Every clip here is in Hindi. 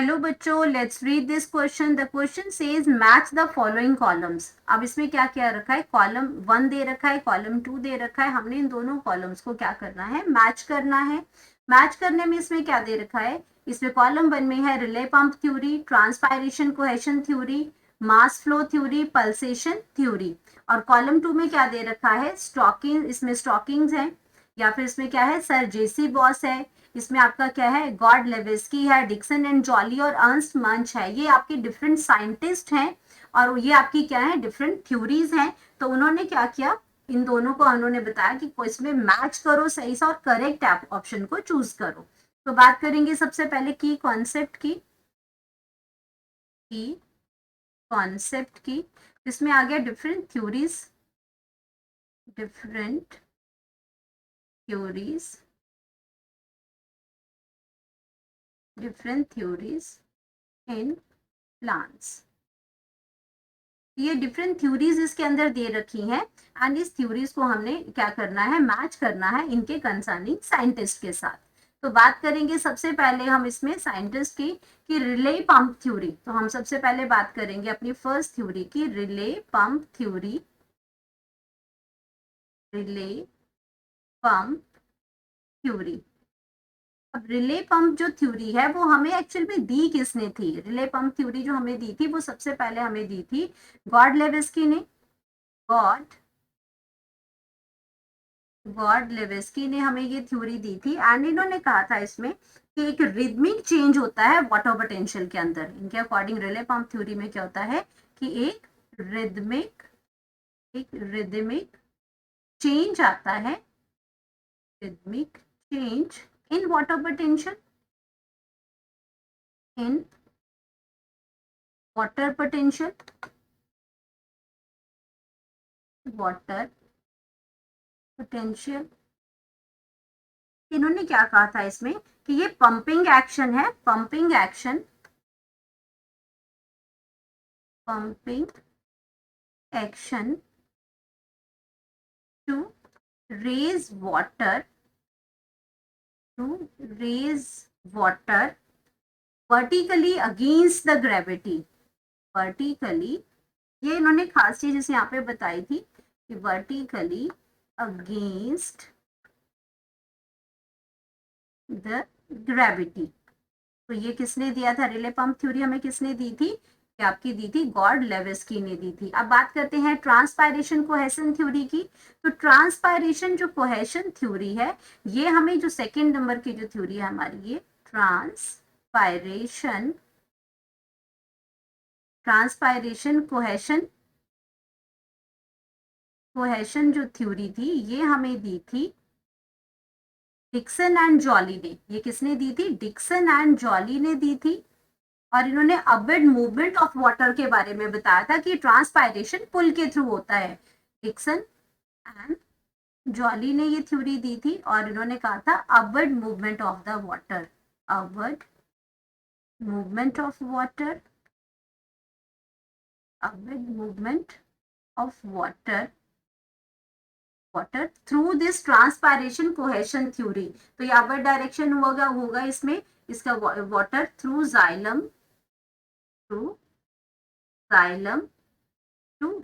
हेलो बच्चों, let's read this question. The question says match the following columns. अब इसमें क्या क्या रखा है, कॉलम 1 दे रखा है, कॉलम 2 दे रखा है। हमने इन दोनों कॉलम्स को क्या करना है, मैच करना है। मैच करने में इसमें क्या दे रखा है, इसमें कॉलम 1 में है relay pump theory, transpiration cohesion theory, mass flow theory, pulsation theory. और कॉलम 2 में क्या दे रखा है, स्टॉकिंग, इसमें स्टॉकिंग्स है, या फिर इसमें क्या है, सर जेसी बॉस है, इसमें आपका क्या है, गॉड लेविस्की है, डिक्सन एंड जॉली और अर्नस्ट मंच है। ये आपके डिफरेंट साइंटिस्ट हैं और ये आपकी क्या है, डिफरेंट थ्योरीज हैं। तो उन्होंने क्या किया, इन दोनों को उन्होंने बताया कि इसमें मैच करो सही से और करेक्ट ऑप्शन को चूज करो। तो बात करेंगे सबसे पहले की कॉन्सेप्ट की इसमें आ गया डिफरेंट थ्योरीज इन प्लांट्स। ये डिफरेंट थ्योरीज इसके अंदर दे रखी हैं एंड इस थ्योरीज को हमने क्या करना है, मैच करना है इनके कंसर्निंग साइंटिस्ट के साथ। तो बात करेंगे सबसे पहले हम इसमें साइंटिस्ट की कि रिले पंप थ्योरी। तो हम सबसे पहले बात करेंगे अपनी फर्स्ट थ्योरी की, रिले पंप थ्योरी। अब रिले पंप जो थ्योरी है वो हमें एक्चुअल में दी किसने थी, रिले पंप थ्योरी जो हमें दी थी वो सबसे पहले हमें दी थी गॉड लेविस्की ने। गॉड गॉड लेविस्की ने हमें ये थ्योरी दी थी एंड इन्होंने कहा था इसमें कि एक रिदमिक चेंज होता है वाटर पोटेंशियल के अंदर। इनके अकॉर्डिंग रिले पंप थ्योरी में क्या होता है कि एक रिदमिक चेंज आता है, rhythmic change in water potential, in water potential water potential. इन्होंने क्या कहा था इसमें कि ये पंपिंग एक्शन है, pumping action to raise water vertically against the gravity. Vertically, ये इन्होंने खास चीज इसे यहाँ पे बताई थी कि वर्टिकली अगेंस्ट द ग्रेविटी। तो ये किसने दिया था, रिले पंप थ्योरी हमें किसने दी थी, कि आपकी दी थी गॉड लेविस्की ने दी थी। अब बात करते हैं ट्रांसपायरेशन कोहेशन थ्योरी की। तो ट्रांसपायरेशन जो कोहेशन थ्योरी है, ये हमें जो सेकेंड नंबर की जो थ्योरी है हमारी, ये ट्रांसपायरेशन कोहेशन जो थ्योरी थी ये हमें दी थी डिक्सन एंड जॉली ने। ये किसने दी थी, डिक्सन एंड जॉली ने दी थी। और इन्होंने अपवर्ड मूवमेंट ऑफ वाटर के बारे में बताया था कि ट्रांसपायरेशन पुल के थ्रू होता है। डिक्सन एंड जॉली ने ये थ्योरी दी थी और इन्होंने कहा था upward movement of the water, upward movement of water, upward movement of water through this transpiration cohesion theory. तो ये अपवर्ड डायरेक्शन होगा इसमें, इसका water through xylem to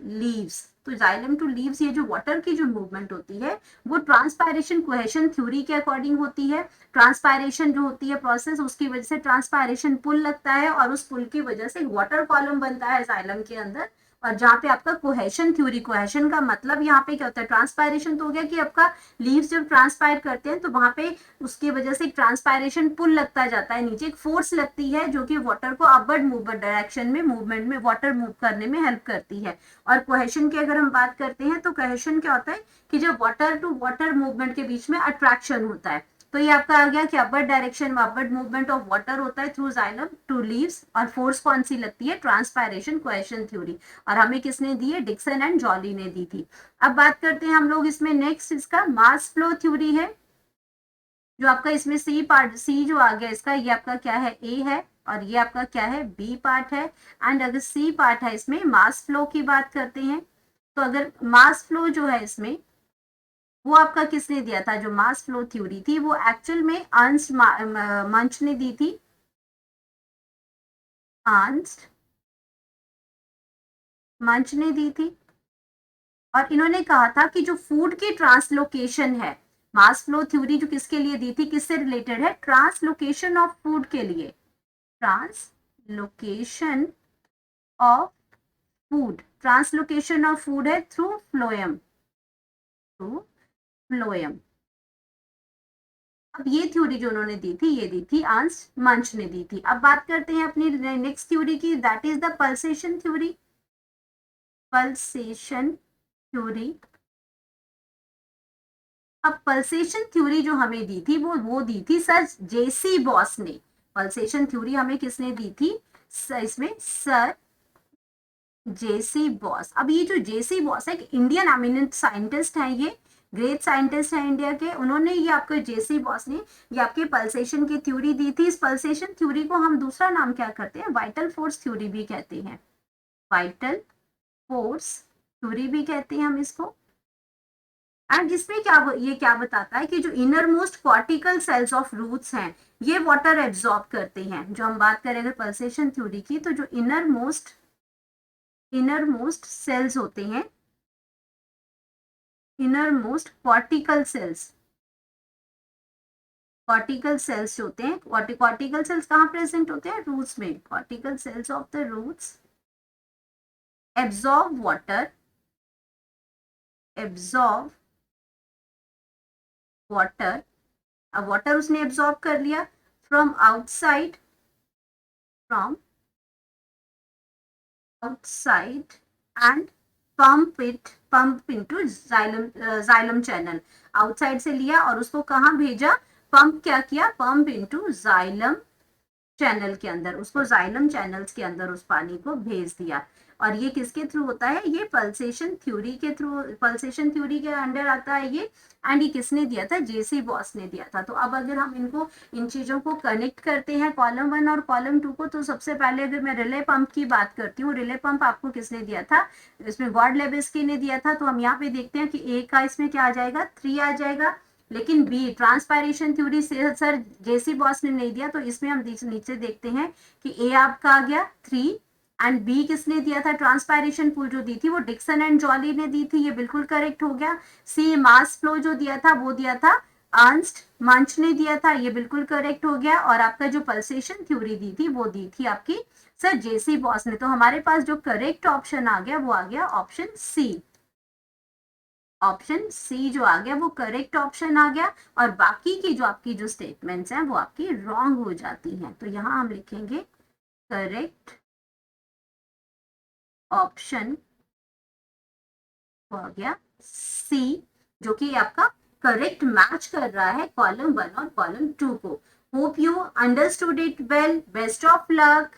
leaves. तो जाइलम टू लीव्स, ये जो वाटर की जो मूवमेंट होती है वो ट्रांसपायरेशन कोहेशन थ्योरी के अकॉर्डिंग होती है। ट्रांसपायरेशन जो होती है प्रोसेस, उसकी वजह से ट्रांसपायरेशन पुल लगता है और उस पुल की वजह से वाटर कॉलम बनता है जाइलम के अंदर। और जहाँ पे आपका कोहेशन थ्योरी, कोहेशन का मतलब यहाँ पे क्या होता है, ट्रांसपायरेशन तो हो गया कि आपका लीव्स जब ट्रांसपायर करते हैं तो वहां पे उसकी वजह से ट्रांसपायरेशन पुल लगता जाता है, नीचे एक फोर्स लगती है जो कि वाटर को अपवर्ड मूवमेंट डायरेक्शन में, मूवमेंट में वाटर मूव करने में हेल्प करती है। और कोहेशन की अगर हम बात करते हैं तो कोहेशन क्या होता है कि जब वाटर टू वाटर मूवमेंट के बीच में अट्रैक्शन होता है। तो ये आपका आ गया कि अपवर्ड डायरेक्शन में अपवर्ड मूवमेंट ऑफ वाटर होता है थ्रू जाइलम टू लीव्स। और फोर्स कौन सी लगती है, ट्रांसपायरेशन कोहेशन थ्योरी। और हमें किसने दी है, डिक्सन एंड जॉली ने दी थी। अब बात करते हैं हम लोग इसमें नेक्स्ट, इसका मास फ्लो थ्योरी है जो आपका इसमें सी पार्ट, सी जो आ गया इसका, ये आपका क्या है, ए है और ये आपका क्या है, बी पार्ट है। एंड अगर सी पार्ट है इसमें मास फ्लो की बात करते हैं, तो अगर मास फ्लो जो है इसमें वो आपका किसने दिया था, जो मास फ्लो थ्योरी थी वो एक्चुअल में अर्नस्ट मंच ने दी थी। अर्नस्ट मंच ने दी थी। और इन्होंने कहा था कि जो फूड की ट्रांसलोकेशन है, मास फ्लो थ्योरी जो किसके लिए दी थी, किससे रिलेटेड है, ट्रांसलोकेशन ऑफ फूड के लिए, translocation of food, translocation of food है थ्रू फ्लोएम, थ्रू फ्लोएम। अब ये थ्योरी जो उन्होंने दी थी, ये दी थी अर्नस्ट मंच ने दी थी। अब बात करते हैं अपनी नेक्स्ट थ्योरी की, that is the pulsation theory, pulsation theory. अब पल्सेशन थ्योरी जो हमें दी थी वो दी थी सर जेसी बॉस ने। पल्सेशन थ्योरी हमें किसने दी थी, इसमें सर जेसी बॉस। अब ये जो जेसी बॉस है, एक इंडियन एमिनेंट साइंटिस्ट है, ये ग्रेट साइंटिस्ट है इंडिया के, उन्होंने ये आपको जेसी बॉस ने ये आपके पल्सेशन की थ्योरी दी थी। इस पल्सेशन थ्योरी को हम दूसरा नाम क्या करते हैं, वाइटल फोर्स थ्योरी भी कहते हैं, वाइटल फोर्स थ्योरी भी कहते हैं हम इसको। एंड इसमें ये क्या बताता है कि जो innermost cortical cells of roots हैं, ये वाटर एब्जॉर्ब करते हैं। जो हम बात करें अगर पल्सेशन थ्योरी की, तो जो इनर मोस्ट सेल्स होते हैं, innermost cortical cells, cortical cells होते हैं, कॉर्टिकल सेल्स कहाँ प्रेजेंट होते हैं, रूट्स में। Cortical cells of the roots absorb water, absorb water. अब वाटर उसने एब्जॉर्ब कर लिया from outside, from outside and pump into xylem channel. Outside से लिया और उसको कहाँ भेजा, पंप क्या किया, पंप इनटू जाइलम चैनल के अंदर, उसको जाइलम चैनल्स के अंदर उस पानी को भेज दिया। और ये किसके थ्रू होता है, ये पल्सेशन थ्योरी के थ्रू, पल्सेशन थ्योरी के अंडर आता है ये। एंड ये किसने दिया था, जेसी बॉस ने दिया था। तो अब अगर हम इनको, इन चीजों को कनेक्ट करते हैं कॉलम 1 और कॉलम 2 को, तो सबसे पहले अगर मैं रिले पंप की बात करती हूँ, रिले पंप आपको किसने दिया था, इसमें गॉड लेविस्की ने दिया था। तो हम यहाँ पे देखते हैं कि ए का इसमें क्या आ जाएगा, 3 आ जाएगा। लेकिन बी ट्रांसपायरेशन थ्योरी से सर जेसी बॉस ने नहीं दिया, तो इसमें हम नीचे देखते हैं कि ए आपका आ गया 3, एंड बी किसने दिया था, ट्रांसपायरेशन पूल जो दी थी वो डिक्सन एंड जॉली ने दी थी, ये बिल्कुल करेक्ट हो गया। सी मास फ्लो जो दिया था वो दिया था अर्नस्ट मंच ने दिया था, ये बिल्कुल करेक्ट हो गया। और आपका जो पल्सेशन थ्योरी दी थी वो दी थी आपकी सर जेसी बॉस ने। तो हमारे पास जो करेक्ट ऑप्शन आ गया वो आ गया ऑप्शन सी, ऑप्शन सी जो आ गया वो करेक्ट ऑप्शन आ गया। और बाकी की जो आपकी जो स्टेटमेंट्स हैं वो आपकी रॉन्ग हो जाती हैं। तो यहां हम लिखेंगे करेक्ट ऑप्शन हो गया सी, जो कि आपका करेक्ट मैच कर रहा है कॉलम 1 और कॉलम 2 को। Hope you understood it well, best of luck.